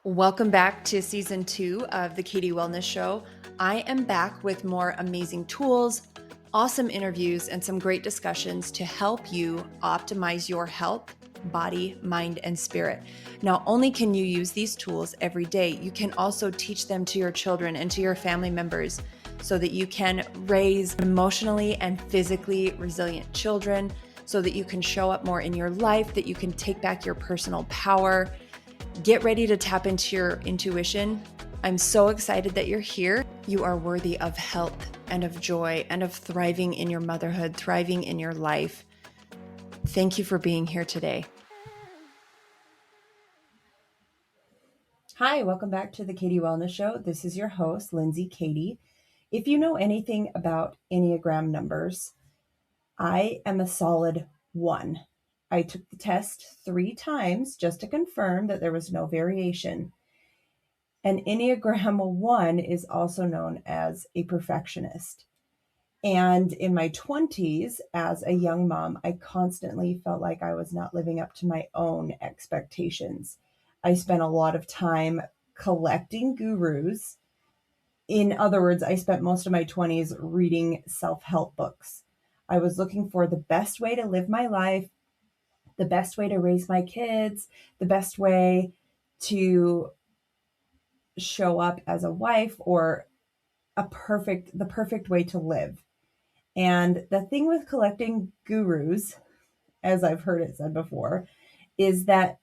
Welcome back to season 2 of the Katie Wellness Show. I am back with more amazing tools, awesome interviews, and some great discussions to help you optimize your health, body, mind, and spirit. Not only can you use these tools every day, you can also teach them to your children and to your family members so that you can raise emotionally and physically resilient children, so that you can show up more in your life, that you can take back your personal power. Get ready to tap into your intuition. I'm so excited that you're here. You are worthy of health and of joy and of thriving in your motherhood, thriving in your life. Thank you for being here today. Hi, welcome back to the Katie Wellness Show. This is your host, Lindsey Katie. If you know anything about Enneagram numbers, I am a solid 1. I took the test 3 times just to confirm that there was no variation. An Enneagram 1 is also known as a perfectionist. And in my 20s, as a young mom, I constantly felt like I was not living up to my own expectations. I spent a lot of time collecting gurus. In other words, I spent most of my 20s reading self-help books. I was looking for the best way to live my life, the best way to raise my kids, the best way to show up as a wife, or the perfect way to live. And the thing with collecting gurus, as I've heard it said before, is that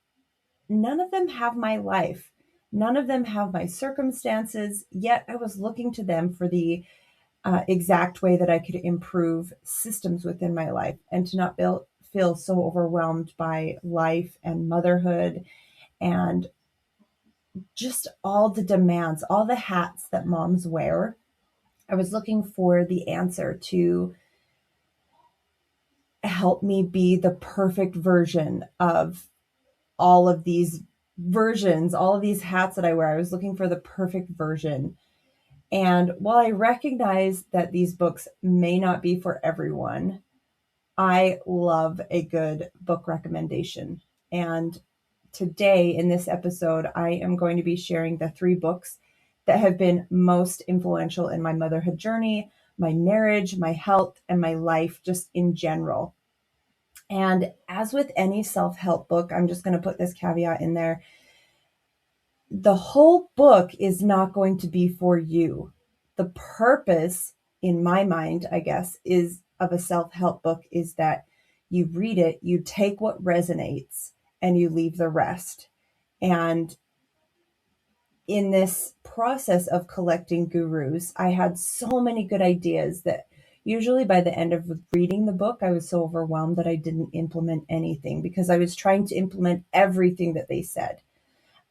none of them have my life. None of them have my circumstances, yet I was looking to them for the exact way that I could improve systems within my life and to not feel so overwhelmed by life and motherhood and just all the demands, all the hats that moms wear. I was looking for the answer to help me be the perfect version of all of these versions, all of these hats that I wear. I was looking for the perfect version. And while I recognize that these books may not be for everyone, I love a good book recommendation. And today in this episode, I am going to be sharing the 3 books that have been most influential in my motherhood journey, my marriage, my health, and my life just in general. And as with any self-help book, I'm just going to put this caveat in there. The whole book is not going to be for you. The purpose, in my mind, I guess, is of a self-help book is that you read it, you take what resonates, and you leave the rest. And in this process of collecting gurus, I had so many good ideas that usually by the end of reading the book, I was so overwhelmed that I didn't implement anything because I was trying to implement everything that they said.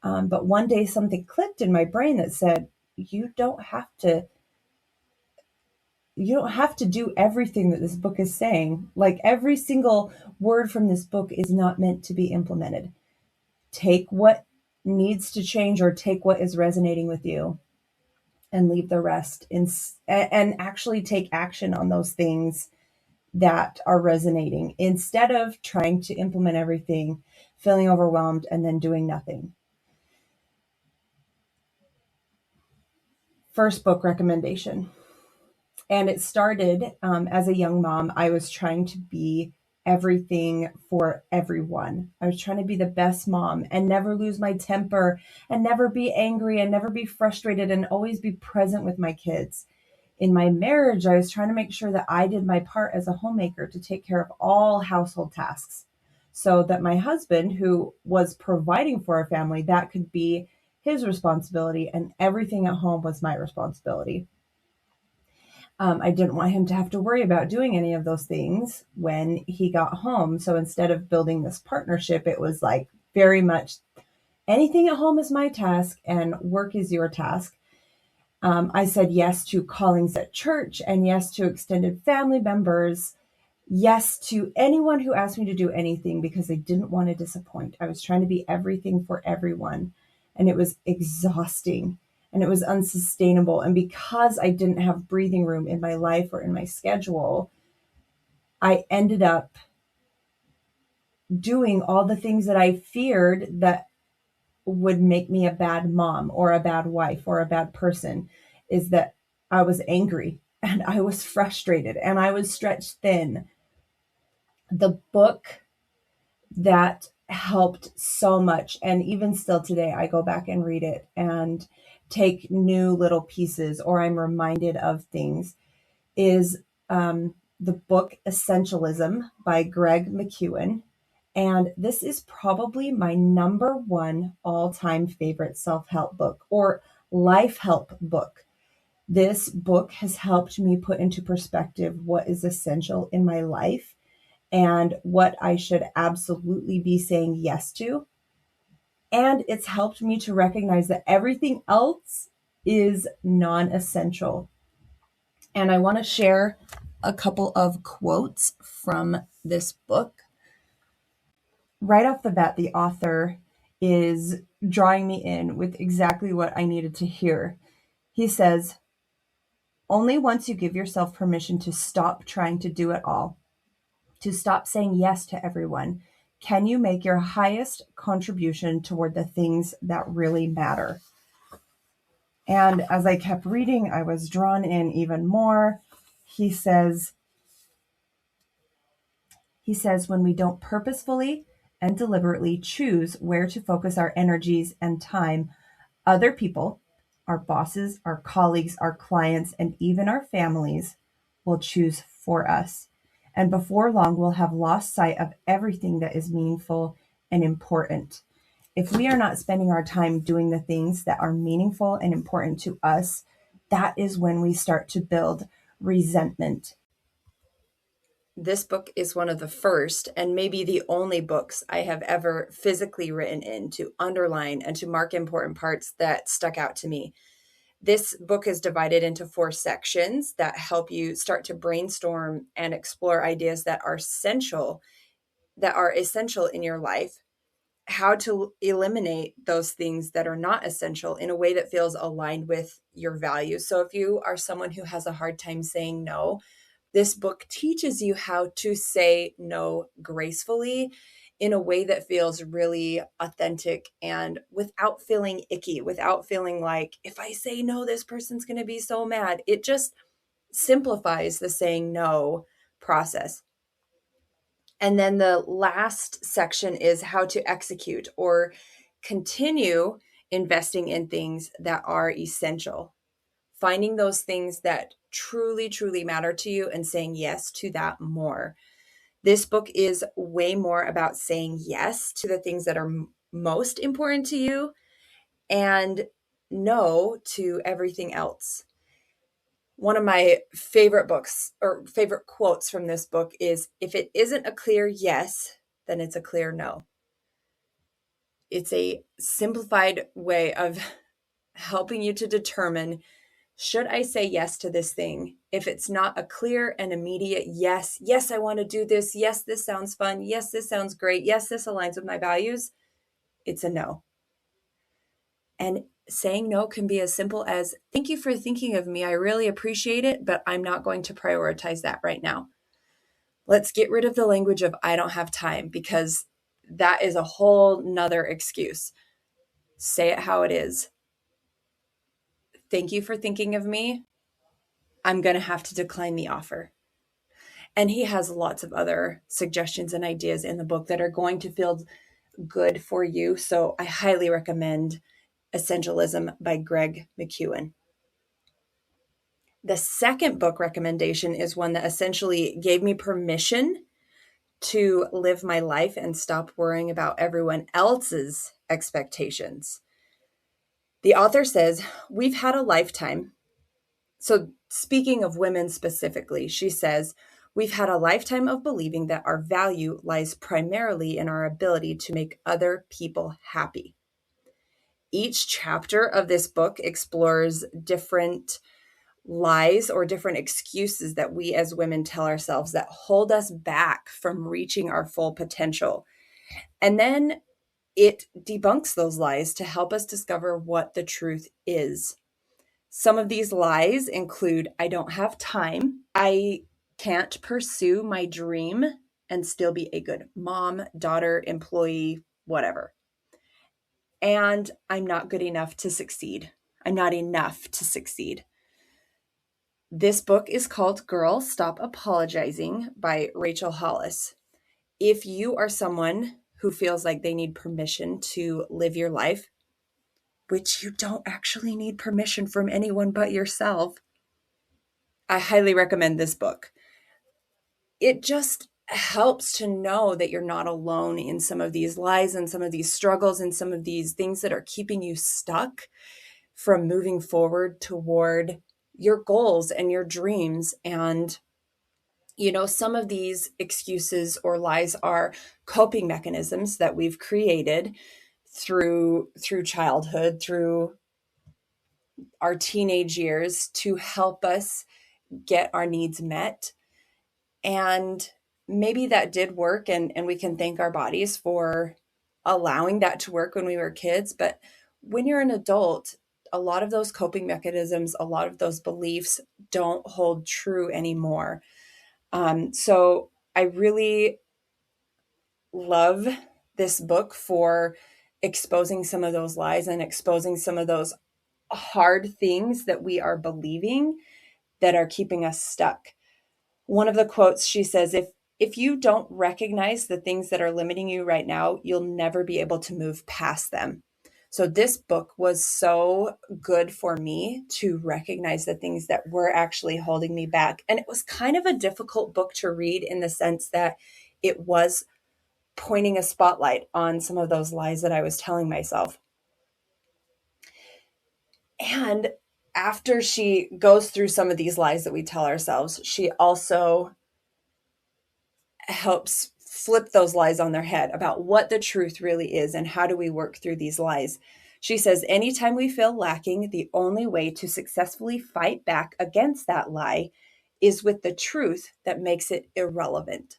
But one day something clicked in my brain that said, you don't have to do everything that this book is saying. Like, every single word from this book is not meant to be implemented. Take what needs to change or take what is resonating with you and leave the rest and actually take action on those things that are resonating instead of trying to implement everything, feeling overwhelmed, and then doing nothing. First book recommendation. And it started as a young mom. I was trying to be everything for everyone. I was trying to be the best mom and never lose my temper and never be angry and never be frustrated and always be present with my kids. In my marriage, I was trying to make sure that I did my part as a homemaker to take care of all household tasks so that my husband, who was providing for our family, that could be his responsibility and everything at home was my responsibility. I didn't want him to have to worry about doing any of those things when he got home. So instead of building this partnership, it was like very much anything at home is my task and work is your task. I said yes to callings at church and yes to extended family members. Yes to anyone who asked me to do anything because I didn't want to disappoint. I was trying to be everything for everyone. And it was exhausting. And it was unsustainable. And because I didn't have breathing room in my life or in my schedule, I ended up doing all the things that I feared that would make me a bad mom or a bad wife or a bad person is that I was angry and I was frustrated and I was stretched thin. The book that helped so much, and even still today, I go back and read it and take new little pieces, or I'm reminded of things, is the book Essentialism by Greg McKeown. And this is probably my number one all time favorite self help book or life help book. This book has helped me put into perspective what is essential in my life and what I should absolutely be saying yes to. And it's helped me to recognize that everything else is non essential. And I want to share a couple of quotes from this book. Right off the bat, the author is drawing me in with exactly what I needed to hear. He says, "Only once you give yourself permission to stop trying to do it all, to stop saying yes to everyone, can you make your highest contribution toward the things that really matter." And as I kept reading, I was drawn in even more. He says, when we don't purposefully and deliberately choose where to focus our energies and time, other people, our bosses, our colleagues, our clients, and even our families will choose for us. And before long, we'll have lost sight of everything that is meaningful and important. If we are not spending our time doing the things that are meaningful and important to us, that is when we start to build resentment. This book is one of the first and maybe the only books I have ever physically written in to underline and to mark important parts that stuck out to me. This book is divided into 4 sections that help you start to brainstorm and explore ideas that are essential in your life, how to eliminate those things that are not essential in a way that feels aligned with your values. So if you are someone who has a hard time saying no, this book teaches you how to say no gracefully in a way that feels really authentic and without feeling icky, without feeling like, if I say no, this person's going to be so mad. It just simplifies the saying no process. And then the last section is how to execute or continue investing in things that are essential. Finding those things that truly, truly matter to you and saying yes to that more. This book is way more about saying yes to the things that are most important to you and no to everything else. One of my favorite books or favorite quotes from this book is, "If it isn't a clear yes, then it's a clear no." It's a simplified way of helping you to determine, should I say yes to this thing? If it's not a clear and immediate yes, I want to do this. Yes, this sounds fun. Yes, this sounds great. Yes, this aligns with my values. It's a no. And saying no can be as simple as, "Thank you for thinking of me. I really appreciate it, but I'm not going to prioritize that right now." Let's get rid of the language of "I don't have time," because that is a whole nother excuse. Say it how it is. "Thank you for thinking of me. I'm going to have to decline the offer." And he has lots of other suggestions and ideas in the book that are going to feel good for you. So I highly recommend Essentialism by Greg McKeown. The second book recommendation is one that essentially gave me permission to live my life and stop worrying about everyone else's expectations. The author says, "We've had a lifetime." So speaking of women specifically, she says, "We've had a lifetime of believing that our value lies primarily in our ability to make other people happy." Each chapter of this book explores different lies or different excuses that we as women tell ourselves that hold us back from reaching our full potential. And then it debunks those lies to help us discover what the truth is. Some of these lies include, I don't have time, I can't pursue my dream and still be a good mom, daughter, employee, whatever. and I'm not good enough to succeed. I'm not enough to succeed. This book is called Girl, Stop Apologizing by Rachel Hollis. If you are someone who feels like they need permission to live your life, which you don't actually need permission from anyone but yourself, I highly recommend this book. It just helps to know that you're not alone in some of these lies and some of these struggles and some of these things that are keeping you stuck from moving forward toward your goals and your dreams. And, some of these excuses or lies are coping mechanisms that we've created through childhood, through our teenage years to help us get our needs met. And maybe that did work, and we can thank our bodies for allowing that to work when we were kids. But when you're an adult, a lot of those coping mechanisms, a lot of those beliefs don't hold true anymore. So I really love this book for exposing some of those lies and exposing some of those hard things that we are believing that are keeping us stuck. One of the quotes, she says, if you don't recognize the things that are limiting you right now, you'll never be able to move past them. So this book was so good for me to recognize the things that were actually holding me back. And it was kind of a difficult book to read in the sense that it was pointing a spotlight on some of those lies that I was telling myself. And after she goes through some of these lies that we tell ourselves, she also helps flip those lies on their head about what the truth really is and how do we work through these lies. She says, anytime we feel lacking, the only way to successfully fight back against that lie is with the truth that makes it irrelevant.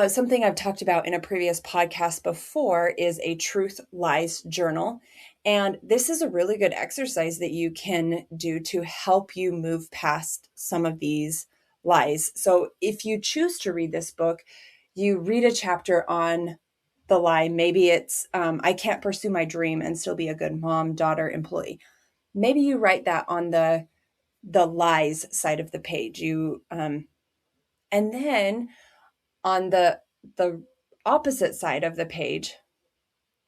Something I've talked about in a previous podcast before is a truth lies journal. And this is a really good exercise that you can do to help you move past some of these lies. So if you choose to read this book, you read a chapter on the lie. Maybe it's, I can't pursue my dream and still be a good mom, daughter, employee. Maybe you write that on the lies side of the page. And then on the opposite side of the page,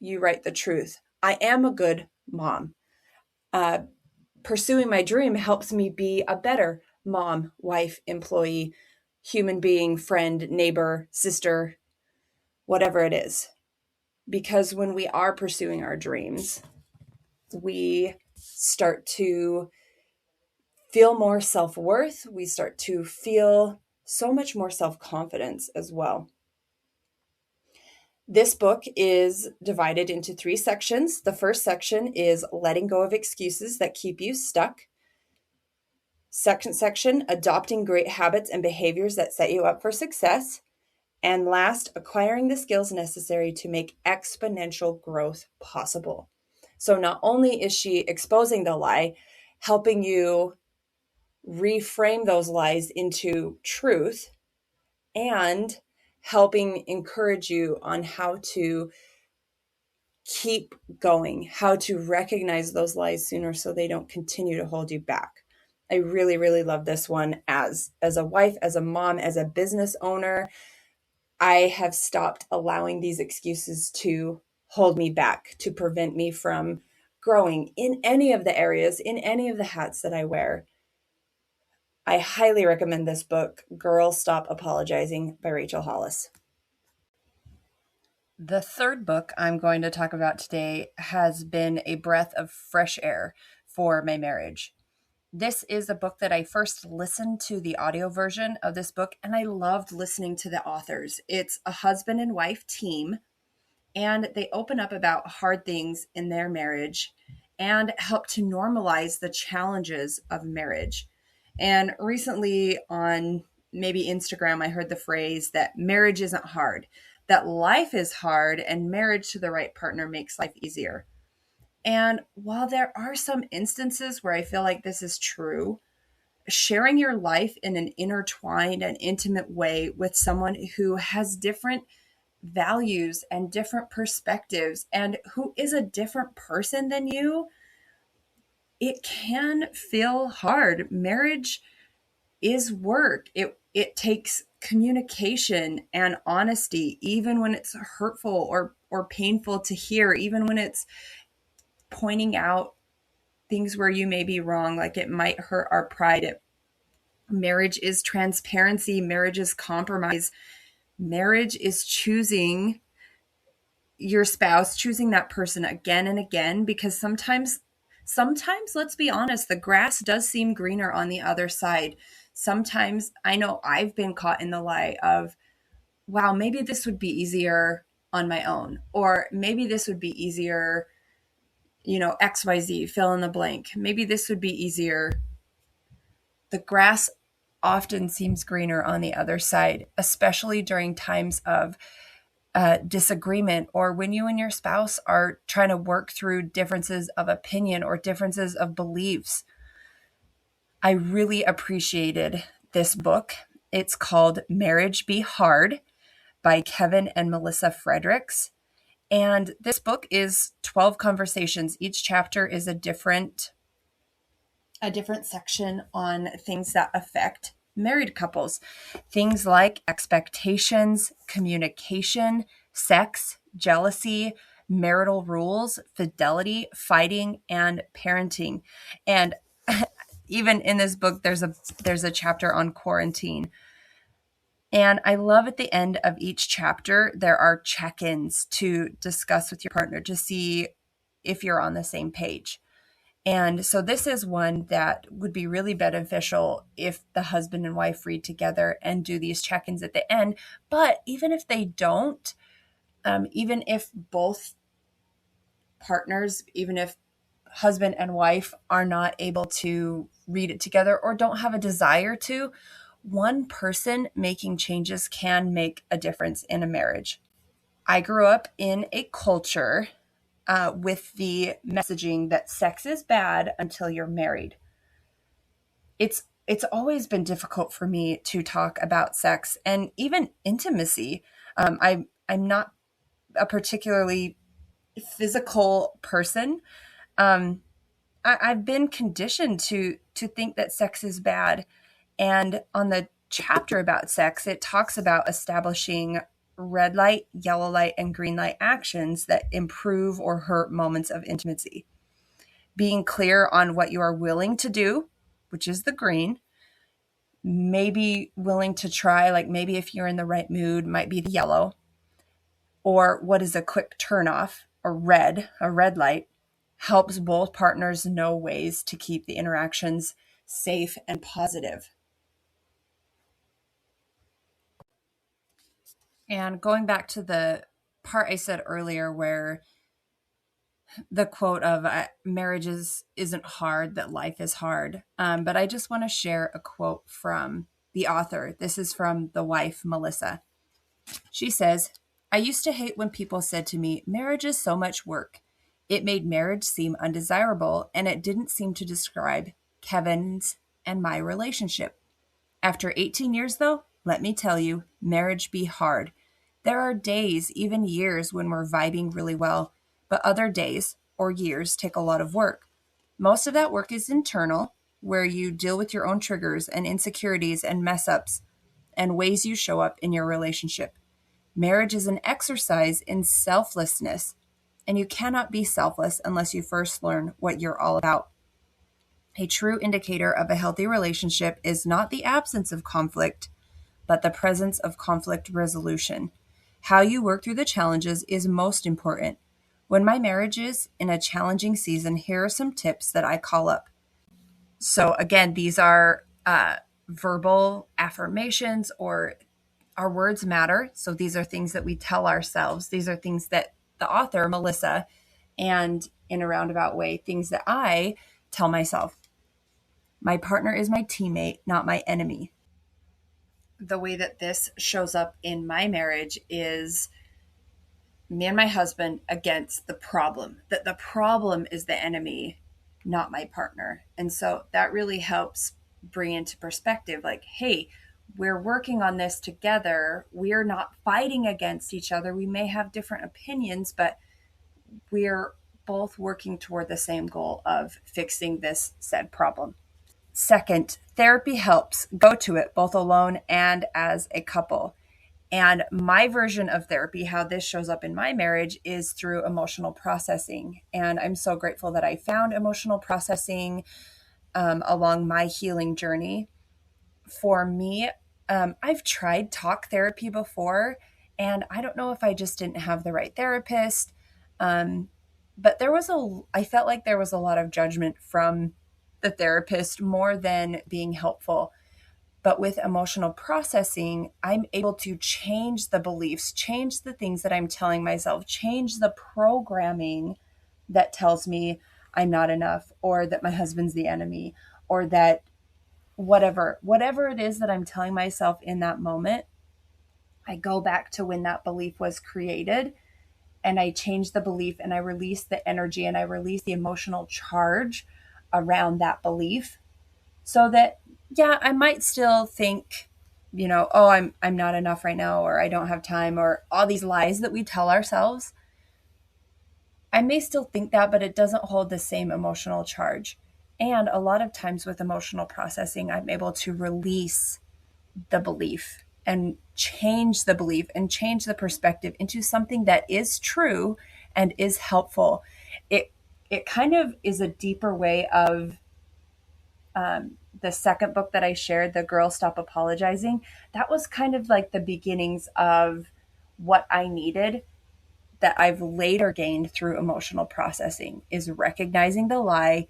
you write the truth. I am a good mom. Pursuing my dream helps me be a better mom, wife, employee, human being, friend, neighbor, sister, whatever it is. Because when we are pursuing our dreams, we start to feel more self-worth. We start to feel so much more self-confidence as well. This book is divided into 3 sections. The first section is letting go of excuses that keep you stuck. Second section, adopting great habits and behaviors that set you up for success. And last, acquiring the skills necessary to make exponential growth possible. So not only is she exposing the lie, helping you reframe those lies into truth, and helping encourage you on how to keep going, how to recognize those lies sooner so they don't continue to hold you back. I really, really love this one as a wife, as a mom, as a business owner. I have stopped allowing these excuses to hold me back, to prevent me from growing in any of the areas, in any of the hats that I wear. I highly recommend this book, Girl, Stop Apologizing by Rachel Hollis. The third book I'm going to talk about today has been a breath of fresh air for my marriage. This is a book that I first listened to the audio version of this book, and I loved listening to the authors. It's a husband and wife team, and they open up about hard things in their marriage and help to normalize the challenges of marriage. And recently on maybe Instagram, I heard the phrase that marriage isn't hard, that life is hard and marriage to the right partner makes life easier. And while there are some instances where I feel like this is true, sharing your life in an intertwined and intimate way with someone who has different values and different perspectives and who is a different person than you, it can feel hard. Marriage is work. It takes communication and honesty, even when it's hurtful or painful to hear, even when it's pointing out things where you may be wrong, like it might hurt our pride. Marriage is transparency. Marriage is compromise. Marriage is choosing your spouse, choosing that person again and again, because sometimes, let's be honest, the grass does seem greener on the other side. Sometimes I know I've been caught in the lie of, wow, maybe this would be easier on my own, or maybe this would be easier, XYZ, fill in the blank. Maybe this would be easier. The grass often seems greener on the other side, especially during times of disagreement, or when you and your spouse are trying to work through differences of opinion or differences of beliefs. I really appreciated this book. It's called Marriage Be Hard by Kevin and Melissa Fredericks. And this book is 12 conversations. Each chapter is a different section on things that affect married couples. Things like expectations, communication, sex, jealousy, marital rules, fidelity, fighting, and parenting. And even in this book, there's a chapter on quarantine. And I love at the end of each chapter, there are check-ins to discuss with your partner to see if you're on the same page. And so this is one that would be really beneficial if the husband and wife read together and do these check-ins at the end. But even if they don't, even if both partners, even if husband and wife are not able to read it together or don't have a desire to, one person making changes can make a difference in a marriage. I grew up in a culture with the messaging that sex is bad until you're married. It's always been difficult for me to talk about sex and even intimacy. I'm not a particularly physical person. I've been conditioned to think that sex is bad. And on the chapter about sex, it talks about establishing red light, yellow light, and green light actions that improve or hurt moments of intimacy. Being clear on what you are willing to do, which is the green, maybe willing to try, like maybe if you're in the right mood, might be the yellow, or what is a quick turn off, a red light, helps both partners know ways to keep the interactions safe and positive. And going back to the part I said earlier where the quote of marriage isn't hard, that life is hard. But I just want to share a quote from the author. This is from the wife, Melissa. She says, "I used to hate when people said to me, marriage is so much work. It made marriage seem undesirable, and it didn't seem to describe Kevin's and my relationship. After 18 years, though, let me tell you, marriage be hard. There are days, even years, when we're vibing really well, but other days or years take a lot of work. Most of that work is internal, where you deal with your own triggers and insecurities and mess-ups and ways you show up in your relationship. Marriage is an exercise in selflessness, and you cannot be selfless unless you first learn what you're all about. A true indicator of a healthy relationship is not the absence of conflict, but the presence of conflict resolution. How you work through the challenges is most important. When my marriage is in a challenging season, here are some tips that I call up." So again, these are verbal affirmations, or our words matter. So these are things that we tell ourselves. These are things that the author, Melissa, and in a roundabout way, things that I tell myself. My partner is my teammate, not my enemy. The way that this shows up in my marriage is me and my husband against the problem, that the problem is the enemy, not my partner. And so that really helps bring into perspective, like, hey, we're working on this together. We're not fighting against each other. We may have different opinions, but we're both working toward the same goal of fixing this said problem. Second, therapy helps. Go to it both alone and as a couple. And my version of therapy, how this shows up in my marriage, is through emotional processing. And I'm so grateful that I found emotional processing along my healing journey. For me, I've tried talk therapy before, and I don't know if I just didn't have the right therapist. But I felt like there was a lot of judgment from the therapist more than being helpful. But with emotional processing, I'm able to change the beliefs, change the things that I'm telling myself, change the programming that tells me I'm not enough, or that my husband's the enemy, or that whatever it is that I'm telling myself in that moment. I go back to when that belief was created, and I change the belief, and I release the energy, and I release the emotional charge around that belief, so that, yeah, I might still think, oh, I'm not enough right now, or I don't have time, or all these lies that we tell ourselves. I may still think that, but it doesn't hold the same emotional charge. And a lot of times with emotional processing, I'm able to release the belief and change the belief and change the perspective into something that is true and is helpful. It kind of is a deeper way of the second book that I shared, The Girl Stop Apologizing. That was kind of like the beginnings of what I needed, that I've later gained through emotional processing, is recognizing the lie.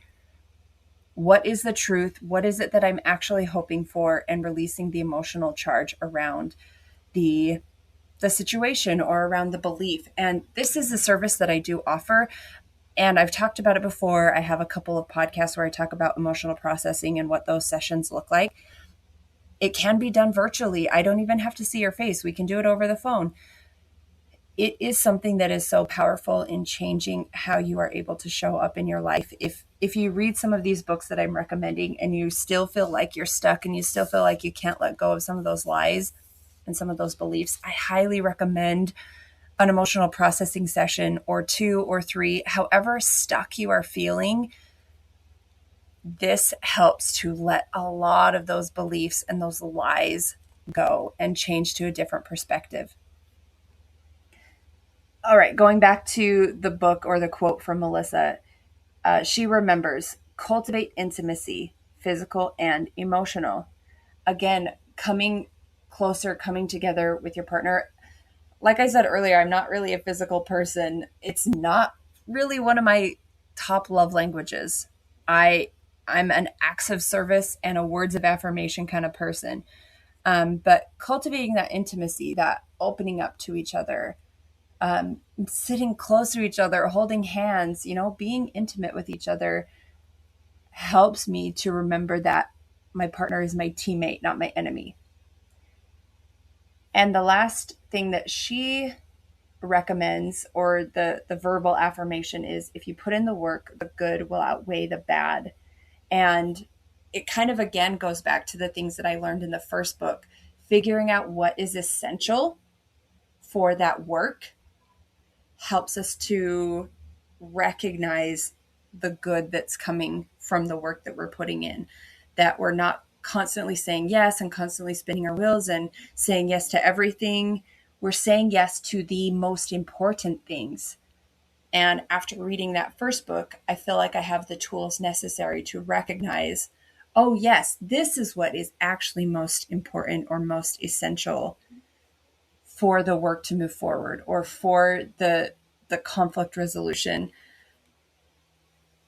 What is the truth? What is it that I'm actually hoping for? And releasing the emotional charge around the situation or around the belief. And this is a service that I do offer. And I've talked about it before. I have a couple of podcasts where I talk about emotional processing and what those sessions look like. It can be done virtually. I don't even have to see your face. We can do it over the phone. It is something that is so powerful in changing how you are able to show up in your life. If you read some of these books that I'm recommending and you still feel like you're stuck and you still feel like you can't let go of some of those lies and some of those beliefs, I highly recommend an emotional processing session, or 2 or 3, however stuck you are feeling. This helps to let a lot of those beliefs and those lies go and change to a different perspective. All right, going back to the book or the quote from Melissa, she remembers, cultivate intimacy, physical and emotional. Again, coming closer, coming together with your partner. Like I said earlier, I'm not really a physical person. It's not really one of my top love languages. I'm an acts of service and a words of affirmation kind of person. But cultivating that intimacy, that opening up to each other, sitting close to each other, holding hands, being intimate with each other helps me to remember that my partner is my teammate, not my enemy. And the last thing that she recommends, or the verbal affirmation, is, if you put in the work, the good will outweigh the bad. And it kind of, again, goes back to the things that I learned in the first book, figuring out what is essential for that work helps us to recognize the good that's coming from the work that we're putting in, that we're not constantly saying yes and constantly spinning our wheels and saying yes to everything. We're saying yes to the most important things. And after reading that first book, I feel like I have the tools necessary to recognize, oh yes, this is what is actually most important or most essential for the work to move forward, or for the conflict resolution,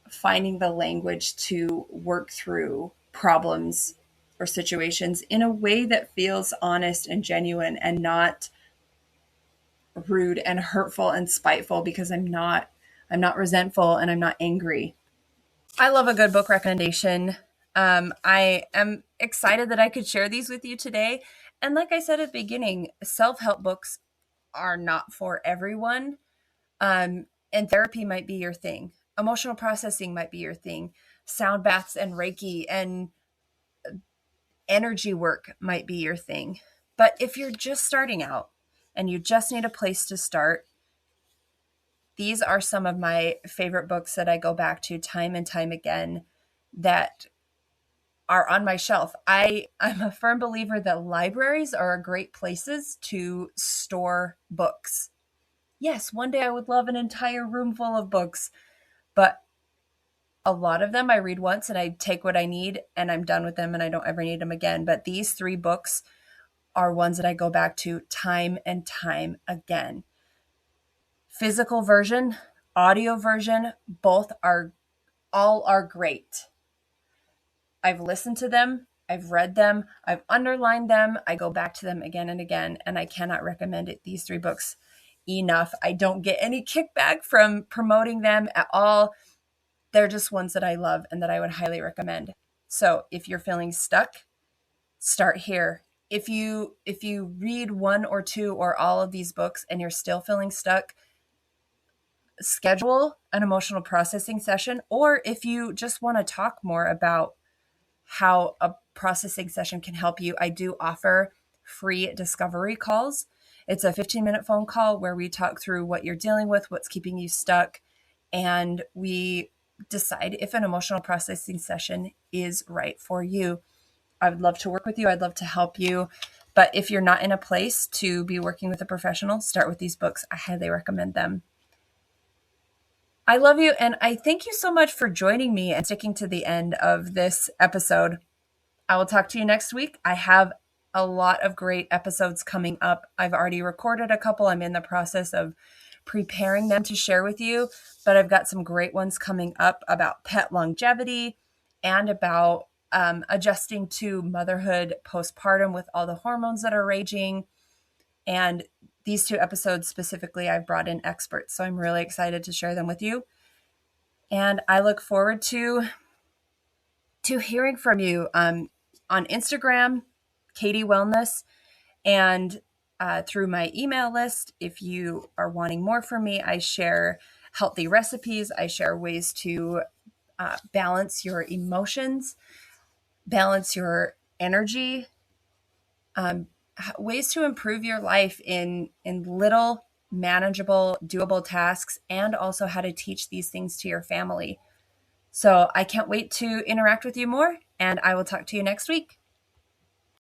finding the language to work through problems or situations in a way that feels honest and genuine, and not rude and hurtful and spiteful, because I'm not resentful and I'm not angry. I love a good book recommendation. I am excited that I could share these with you today. And like I said at the beginning, self-help books are not for everyone. And therapy might be your thing. Emotional processing might be your thing. Sound baths and Reiki and energy work might be your thing. But if you're just starting out and you just need a place to start, these are some of my favorite books that I go back to time and time again that are on my shelf. I'm a firm believer that libraries are great places to store books. Yes, one day I would love an entire room full of books, but a lot of them I read once and I take what I need and I'm done with them and I don't ever need them again. But these 3 books are ones that I go back to time and time again. Physical version, audio version, all are great. I've listened to them, I've read them, I've underlined them, I go back to them again and again, and I cannot recommend these 3 books enough. I don't get any kickback from promoting them at all. They're just ones that I love and that I would highly recommend. So if you're feeling stuck, start here. If you read 1 or 2 or all of these books and you're still feeling stuck, schedule an emotional processing session. Or if you just want to talk more about how a processing session can help you, I do offer free discovery calls. It's a 15-minute phone call where we talk through what you're dealing with, what's keeping you stuck, and we decide if an emotional processing session is right for you. I would love to work with you. I'd love to help you. But if you're not in a place to be working with a professional, start with these books. I highly recommend them. I love you, and I thank you so much for joining me and sticking to the end of this episode. I will talk to you next week. I have a lot of great episodes coming up. I've already recorded a couple. I'm in the process of preparing them to share with you, but I've got some great ones coming up about pet longevity and about adjusting to motherhood postpartum with all the hormones that are raging. And these 2 episodes specifically, I've brought in experts, so I'm really excited to share them with you. And I look forward to hearing from you on Instagram, Katie Wellness, and through my email list. If you are wanting more from me, I share healthy recipes. I share ways to balance your emotions, balance your energy, ways to improve your life in little manageable, doable tasks, and also how to teach these things to your family. So I can't wait to interact with you more, and I will talk to you next week.